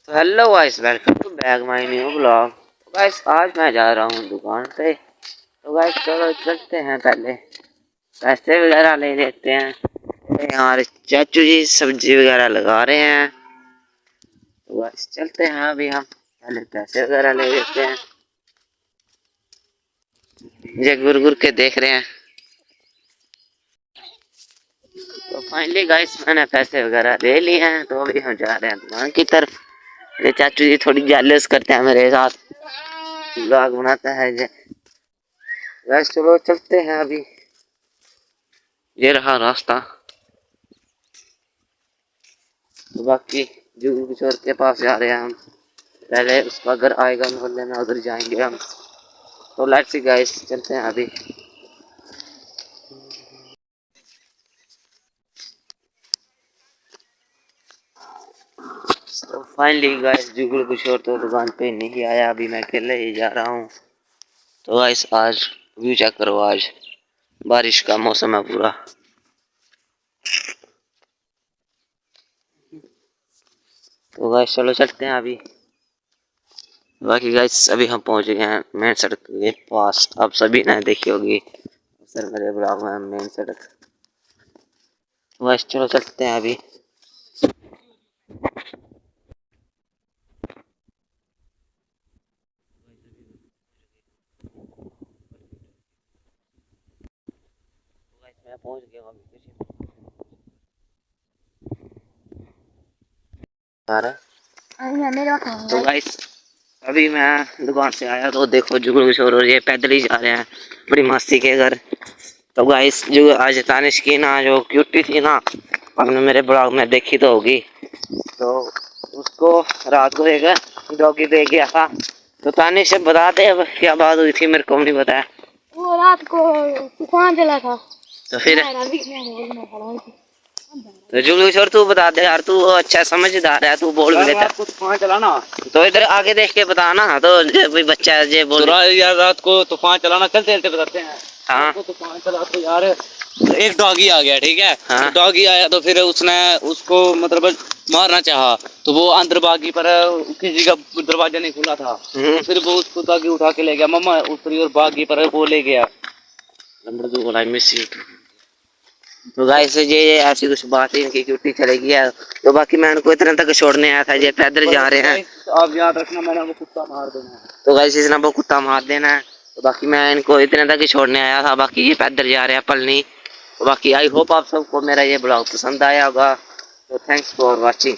तो hello guys, welcome to back my new blog. तो guys आज मैं जा रहा हूँ दुकान पे। तो गाइस चलो चलते हैं, पहले पैसे वगैरह ले लेते हैं। तो यहाँ चाचू जी सब्जी वगैरह लगा रहे हैं। तो गाइस चलते हैं, अभी हम पहले पैसे वगैरह ले लेते हैं। ये गुर के देख रहे हैं। तो फाइनली गाइस मैंने पैसे वगैरह ले लिए हैं, तो अभी हम जा रहे हैं दुकान की तरफ। ये चाचू जी थोड़ी जेलस करते हैं मेरे साथ, ब्लॉग बनाता है ये। गाइस चलो चलते हैं अभी, ये रहा रास्ता। तो बाकी जुगू किशोर के पास जा रहे हैं हम, पहले उसका घर आएगा मोहल्ले में, उधर जाएंगे हम। तो लेट्स सी गाइस, चलते हैं अभी। तो फाइनली गाइस जुगू किशोर तो दुकान पे नहीं आया, अभी मैं अकेले ही जा रहा हूँ। तो गाइस आज व्यू चेक करो, आज बारिश का मौसम है पूरा। तो गाइस चलो चलते हैं अभी। बाकी गाइस अभी हम पहुंच गए हैं मेन सड़क के पास। आप सभी ने देखी होगी सर मेरे ब्लॉग में मेन सड़क। तो गाइस चलो चलते हैं अभी। मैं पहुंच गया अभी तो गाइस अभी मैं दुकान से आया तो देखो जुगनू किशोर और ये पैदल ही जा रहे हैं बड़ी मस्ती के घर। तो गाइस जो आज तानिश की ना जो क्यूटी थी ना, आपने मेरे ब्लॉग में देखी तो होगी। तो उसको रात को एक डॉगी दे गया था। तो तानिश से बता दे अब क्या बात हुई थी, मेरे को नहीं बताया। वो रात को तूफान चला था तो फिर तो जुगनू किशोर तू बता दे यार, तू अच्छा समझदार है, तू बोल भी लेता। तूफान चला ना, तो इधर आगे देख के बताना। तो कोई बच्चा है जे बोल यार रात को तूफान चला ना, चलते चलते बताते हैं। हाँ तूफान चला तो यार एक डॉगी आ गया, ठीक है। हाँ। डॉगी आया तो फिर उसने उसको मतलब मारना चाहा, तो वो अंदर बागी पर किसी का दरवाजा नहीं खुला था। फिर वो उसको डॉगी उठा के ले गया, मम्मा ऊपरी और बागी पर वो ले गया। तो गाइस ये ऐसी कुछ बात है, इनकी क्यूटी चलेगी है। तो बाकी मैं उनको इतना तक छोड़ने आया था, ये पैदल जा रहे हैं। आप याद रखना, मैंने वो कुत्ता मार देना है। तो गाइस इसने वो कुत्ता मार देना है। तो बाकी मैं इनको इतने तक छोड़ने आया था, बाकी ये पैदल जा रहे हैं पलनी। तो बाकी आई होप आप सबको मेरा ये ब्लॉग पसंद आया होगा। तो थैंक्स फॉर वॉचिंग।